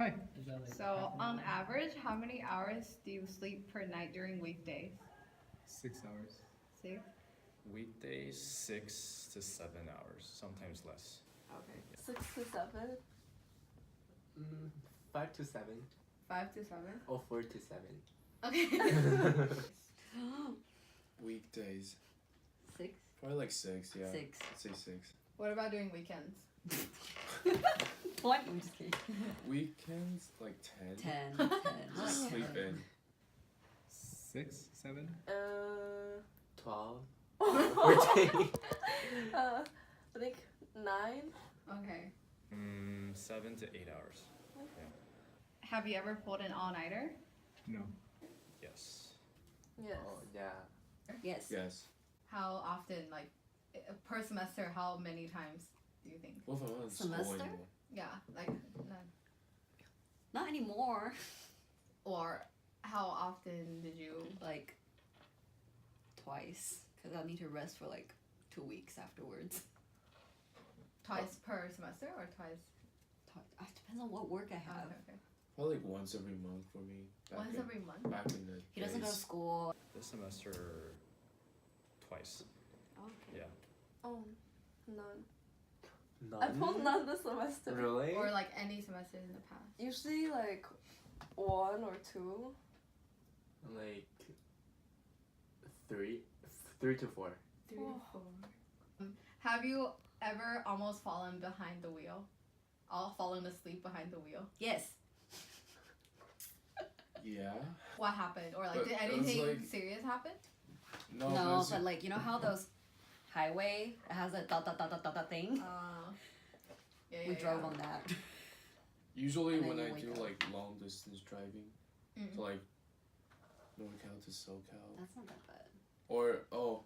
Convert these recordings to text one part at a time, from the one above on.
Hi. So, on average, how many hours do you sleep per night during weekdays? 6 hours. 6? Weekdays, 6 to 7 hours, sometimes less. Okay. 6 to 7. 5 to 7. 5 to 7? Or 4 to 7. Okay. Weekdays. 6? Probably like 6, yeah. 6. I'd say 6. What about during weekends? What? I'm just kidding. Weekends, like 10. 10. Just sleep in. 6, 7? 12. I think 9. Okay. 7 to 8 hours. Have you ever pulled an all-nighter? No. Yes. Yes. Oh, yeah. Yes. Yes. How often, like, per semester, how many times do you think? Well, if I'm not in school Semester? anymore. Yeah, like, none. Not anymore. Or how often did you? Like, twice. Because I need to rest for like 2 weeks afterwards. Twice per semester or twice? Depends on what work I have. Okay. Probably like once every month for me. Once every month? Back in the He doesn't go to days. school. This semester, twice. Okay. Yeah. Oh, none. None? I pulled none this semester. Really? Or like any semester in the past? Usually like 1 or 2. Like 3. 3 to 4. 3 to 4. Have you ever almost fallen behind the wheel? Fallen asleep behind the wheel? Yes. Yeah. What happened? Or like, But did it was, anything like- serious happen? No, No, but like, you know how those highway it has a dot dot dot dot dot dot thing? Yeah, We drove on that. usually and then when you I wake do up. like long distance driving, Mm. to like NorCal to SoCal, That's not that bad. or that Oh,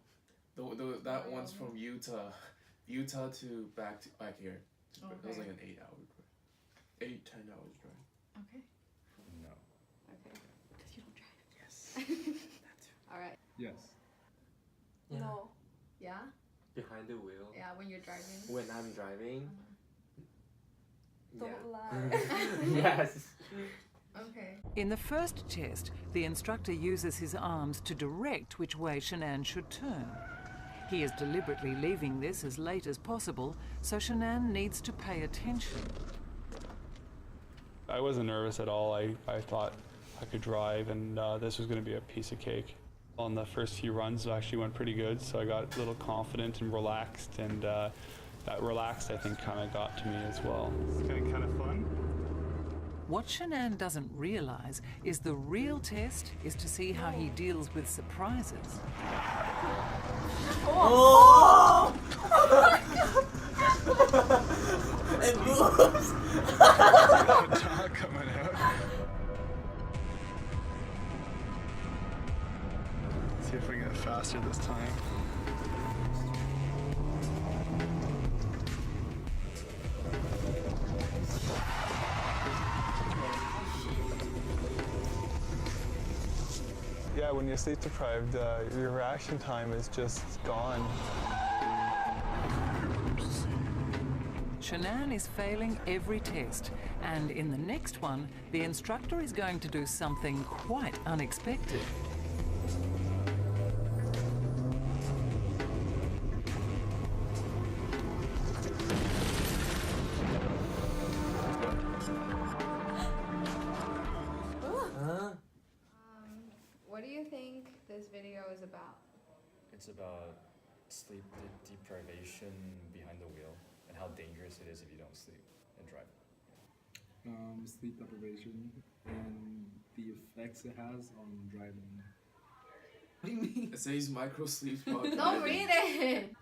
one's yeah. from Utah to back here. It was like an 8 hour drive. 10 hours drive. Okay. No. Okay. Because you don't drive. Yes. Alright. Yes. Yeah. No. Yeah? Behind the wheel. Yeah, when you're driving. When I'm driving. Don't Yeah. lie. Yes. Okay. In the first test, the instructor uses his arms to direct which way Shanann should turn. He is deliberately leaving this as late as possible, so Shanann needs to pay attention. I wasn't nervous at all. I thought I could drive, and this was going to be a piece of cake. On the first few runs, it actually went pretty good, so I got a little confident and relaxed, and that relaxed, I think, kind of got to me as well. It's kind of fun. What Shanann doesn't realize is the real test is to see how he deals with surprises. Oh! It moves! Dog coming out. See if we can get faster this time. Yeah, when you're sleep deprived, your reaction time is just gone. Shanann is failing every test, and in the next one, the instructor is going to do something quite unexpected. Huh? What do you think this video is about? It's about sleep deprivation behind the wheel and how dangerous it is if you don't sleep and drive. Sleep deprivation and the effects it has on driving. What do you mean? It says micro sleep while Don't driving. read it!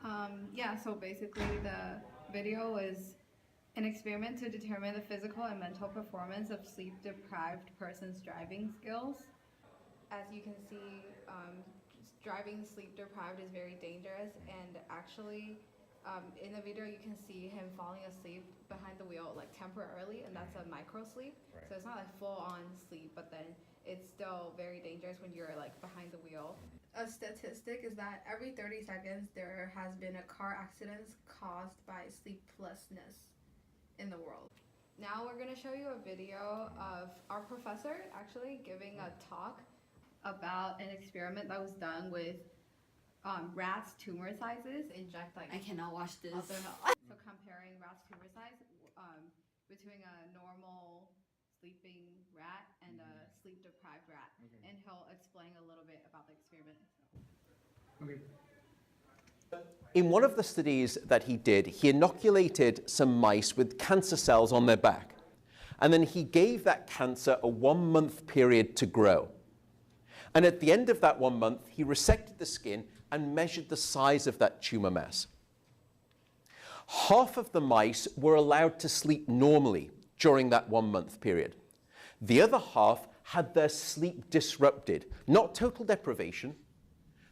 Yeah, so basically the video was an experiment to determine the physical and mental performance of sleep-deprived persons' driving skills. As you can see, driving sleep-deprived is very dangerous, and actually, in the video you can see him falling asleep behind the wheel like temporarily, and that's a micro sleep. Right. So it's not like full-on sleep, but then it's still very dangerous when you're like behind the wheel. A statistic is that every 30 seconds there has been a car accident caused by sleeplessness in the world. Now we're going to show you a video of our professor actually giving a talk about an experiment that was done with rats' tumor sizes. Inject like I cannot watch this. so comparing rats' tumor size between a normal sleeping rat and a sleep-deprived rat, Okay. and he'll explain a little bit about the experiment. Okay. In one of the studies that he did, he inoculated some mice with cancer cells on their back. And then he gave that cancer a 1-month period to grow. And at the end of that 1 month, he resected the skin and measured the size of that tumor mass. Half of the mice were allowed to sleep normally during that 1-month period. The other half had their sleep disrupted, not total deprivation.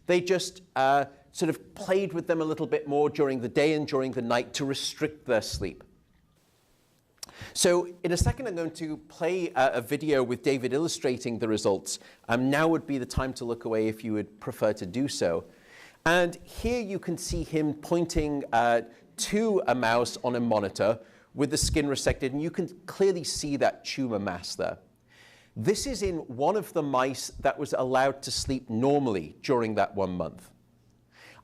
They just sort of played with them a little bit more during the day and during the night to restrict their sleep. So in a second, I'm going to play a video with David illustrating the results. Now would be the time to look away if you would prefer to do so. And here you can see him pointing to a mouse on a monitor with the skin resected, and you can clearly see that tumor mass there. This is in one of the mice that was allowed to sleep normally during that 1 month.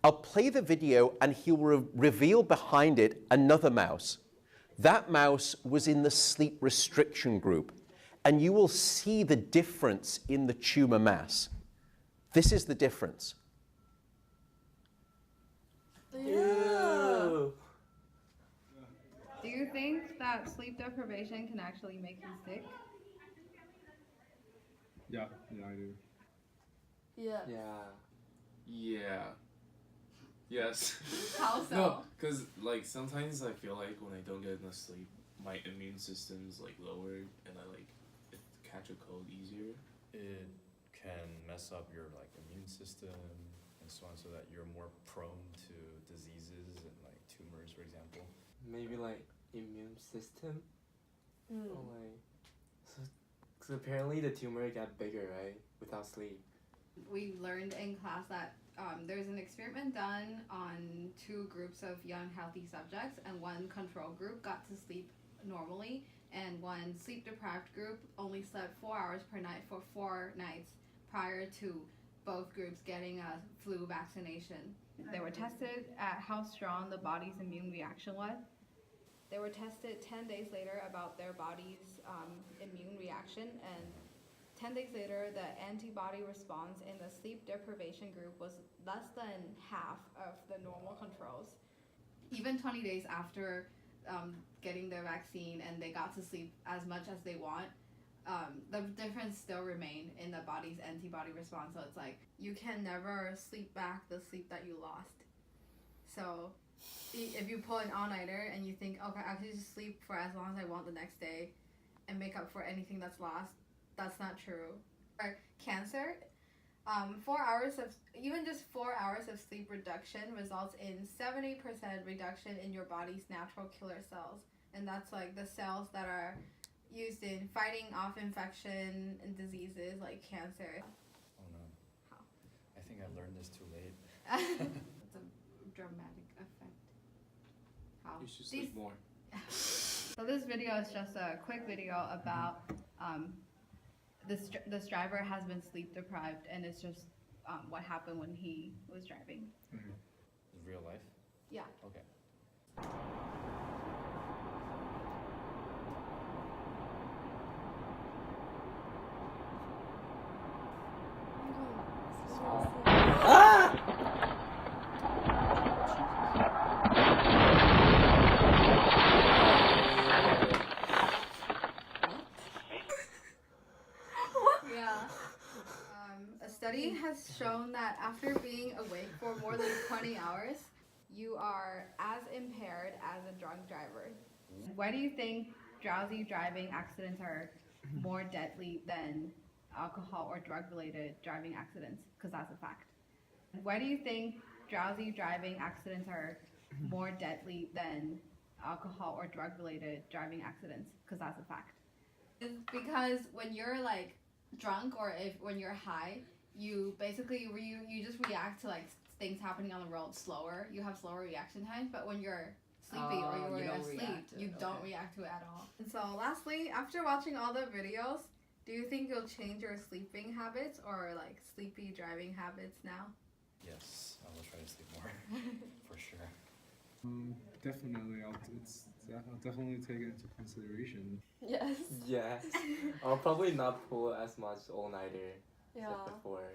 I'll play the video, and he will reveal behind it another mouse. That mouse was in the sleep restriction group, and you will see the difference in the tumor mass. This is the difference. Ew. Do you think that sleep deprivation can actually make you sick? Yeah, I do. Yeah. Yeah. Yes. How so? No, because like sometimes I feel like when I don't get enough sleep, my immune system's like lowered and I like catch a cold easier. It can mess up your like immune system and so on, so that you're more prone to diseases and like tumors, for example. Maybe like immune system. Mm. Or like, so apparently the tumor got bigger, right, without sleep. We learned in class that there's an experiment done on 2 groups of young healthy subjects, and one control group got to sleep normally, and one sleep deprived group only slept 4 hours per night for 4 nights prior to both groups getting a flu vaccination. They were tested at how strong the body's immune reaction was. They were tested 10 days later about their body's immune reaction, and 10 days later, the antibody response in the sleep deprivation group was less than half of the normal controls. Even 20 days after getting their vaccine and they got to sleep as much as they want, the difference still remained in the body's antibody response. So it's like, you can never sleep back the sleep that you lost. So if you pull an all-nighter and you think, okay, I can just sleep for as long as I want the next day and make up for anything that's lost, that's not true. For cancer, 4 hours of, even just 4 hours of sleep reduction results in 70% reduction in your body's natural killer cells. And that's like the cells that are used in fighting off infection and diseases like cancer. Oh no. How? I think I learned this too late. It's a dramatic effect. How? You should sleep more. So this video is just a quick video about this driver has been sleep deprived, and it's just what happened when he was driving. Real life? Yeah. Okay. Ah! Yeah. A study has shown that after being awake for more than 20 hours, you are as impaired as a drunk driver. Why do you think drowsy driving accidents are more deadly than alcohol or drug-related driving accidents? Because that's a fact. Why do you think drowsy driving accidents are more deadly than alcohol or drug-related driving accidents? Because that's a fact. It's because when you're like drunk or when you're high, you basically you just react to like things happening on the road slower. You have slower reaction times. But when you're sleepy or you Oh, were you don't asleep, react to it, you don't okay. react to it at all. And so, lastly, after watching all the videos, do you think you'll change your sleeping habits or like sleepy driving habits now? Yes, I will try to sleep more, for sure. Definitely, I'll definitely take it into consideration. Yes. Yes. I'll probably not pull as much all-nighter Yeah. as before.